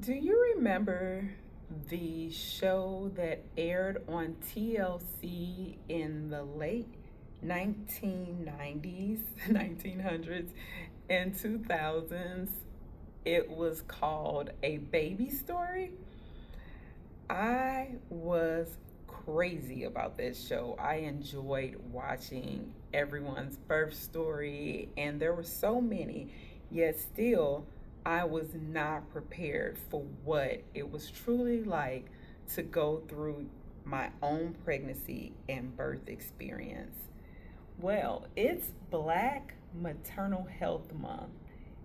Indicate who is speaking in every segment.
Speaker 1: Do you remember the show that aired on TLC in the late 1990s, 1900s, and 2000s? It was called A Baby Story. I was crazy about that show. I enjoyed watching everyone's birth story, and there were so many, yet still, I was not prepared for what it was truly like to go through my own pregnancy and birth experience. Well, it's Black Maternal Health Month,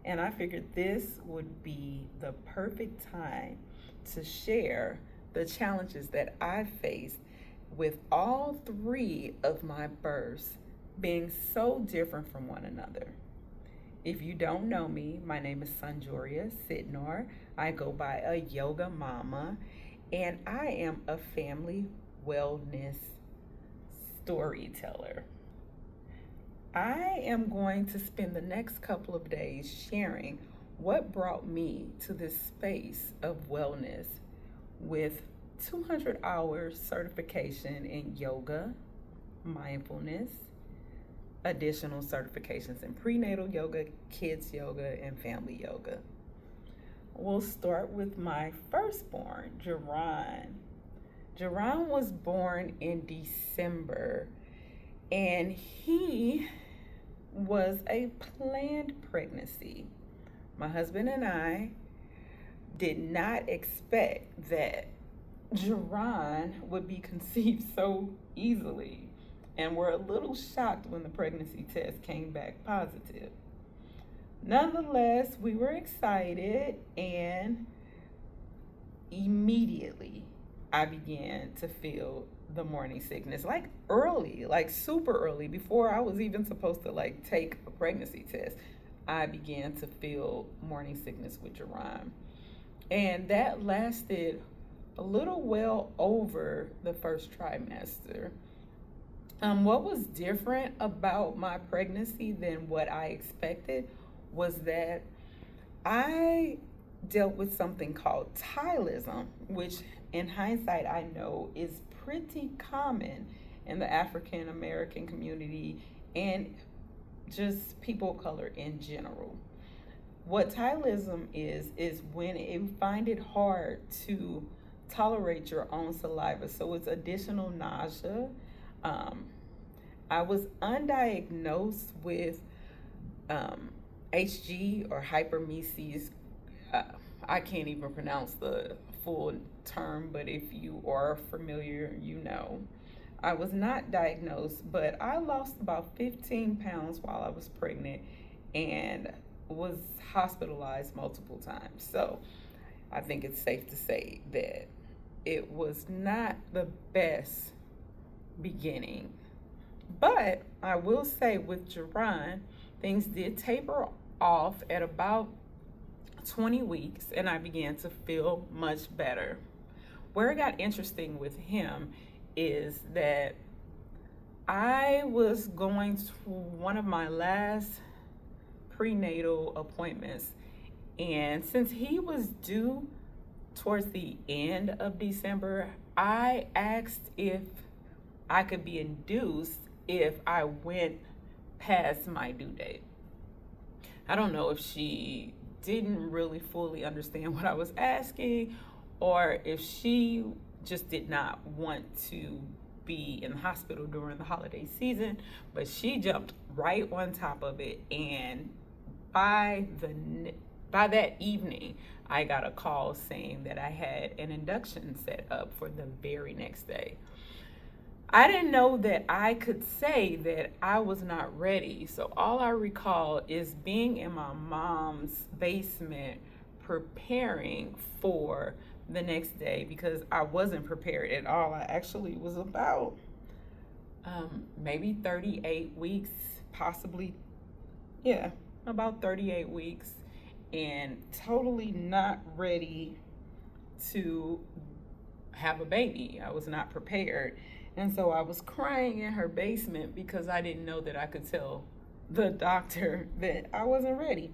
Speaker 1: and I figured this would be the perfect time to share the challenges that I faced with all three of my births being so different from one another. If you don't know me, my name is Sanjoria Sidnor. I go by a yoga mama, and I am a family wellness storyteller. I am going to spend the next couple of days sharing what brought me to this space of wellness with 200 hours certification in yoga, mindfulness, additional certifications in prenatal yoga, kids yoga, and family yoga. We'll start with my firstborn, Jerron. Jerron was born in December, and he was a planned pregnancy. My husband and I did not expect that Jerron would be conceived so easily and were a little shocked when the pregnancy test came back positive. Nonetheless, we were excited, and immediately I began to feel the morning sickness, like early, like super early, before I was even supposed to like take a pregnancy test. I began to feel morning sickness with Jerome, and that lasted a little well over the first trimester. What was different about my pregnancy than what I expected was that I dealt with something called tylism, which in hindsight I know is pretty common in the African American community and just people of color in general. What tylism is when you find it hard to tolerate your own saliva, so it's additional nausea. Um, I was undiagnosed with HG or hypermesis. Uh, I can't even pronounce the full term, but if you are familiar, you know. I was not diagnosed, but I lost about 15 pounds while I was pregnant and was hospitalized multiple times. So I think it's safe to say that it was not the best beginning. But I will say with Jerron, things did taper off at about 20 weeks, and I began to feel much better. Where it got interesting with him is that I was going to one of my last prenatal appointments, and since he was due towards the end of December, I asked if I could be induced if I went past my due date. I don't know if she didn't really fully understand what I was asking or if she just did not want to be in the hospital during the holiday season, but she jumped right on top of it, and by the by that evening I got a call saying that I had an induction set up for the very next day. I didn't know that I could say that I was not ready. So all I recall is being in my mom's basement preparing for the next day because I wasn't prepared at all. I actually was about maybe 38 weeks, possibly, yeah, about 38 weeks, and totally not ready to have a baby. I was not prepared. And so I was crying in her basement because I didn't know that I could tell the doctor that I wasn't ready.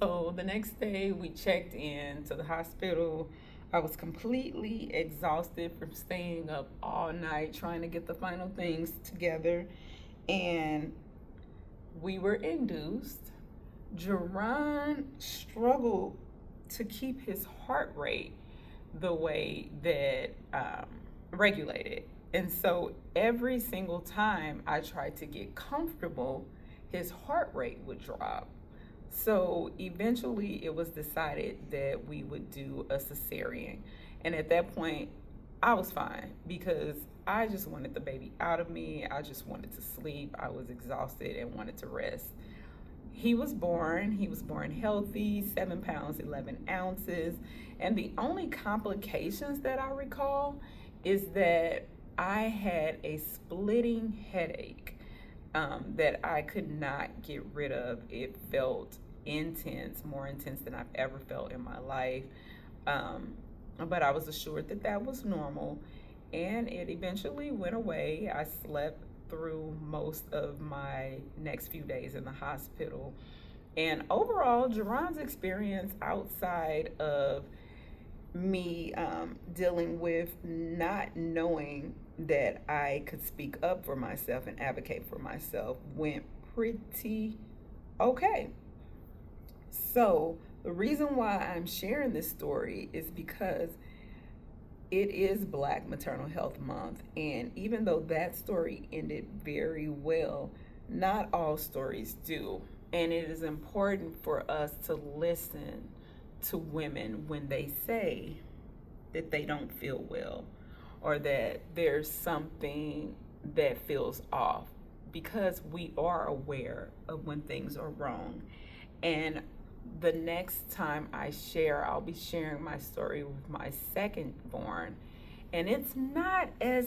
Speaker 1: So the next day we checked in to the hospital. I was completely exhausted from staying up all night trying to get the final things together. And we were induced. Jerron struggled to keep his heart rate the way that regulated. And so every single time I tried to get comfortable, his heart rate would drop. So eventually it was decided that we would do a cesarean. And at that point, I was fine because I just wanted the baby out of me. I just wanted to sleep. I was exhausted and wanted to rest. He was born. He was born healthy, 7 pounds, 11 ounces. And the only complications that I recall is that I had a splitting headache that I could not get rid of. It felt intense, more intense than I've ever felt in my life. Um, but I was assured that that was normal, and it eventually went away. I slept through most of my next few days in the hospital. And overall, Jerron's experience outside of me dealing with not knowing that I could speak up for myself and advocate for myself went pretty okay. So, the reason why I'm sharing this story is because it is Black Maternal Health Month, and even though that story ended very well, not all stories do. And it is important for us to listen to women when they say that they don't feel well or that there's something that feels off, because we are aware of when things are wrong. And the next time I share, I'll be sharing my story with my second born, and it's not as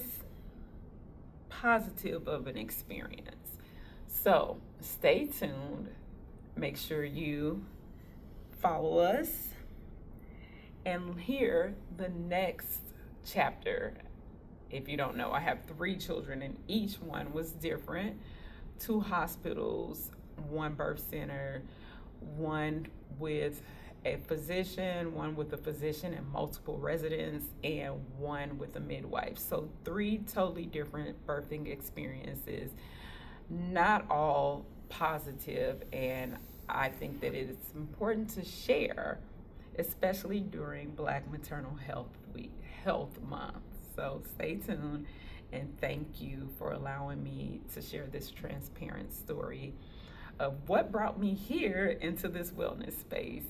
Speaker 1: positive of an experience. So stay tuned. Make sure you follow us and hear the next chapter. If you don't know, I have 3 children, and each one was different. 2 hospitals, 1 birth center, one with a physician, one with a physician and multiple residents, and one with a midwife. So 3 totally different birthing experiences, not all positive, and I think that it's important to share, especially during Black Maternal Health Week, Health Month. So stay tuned, and thank you for allowing me to share this transparent story of what brought me here into this wellness space.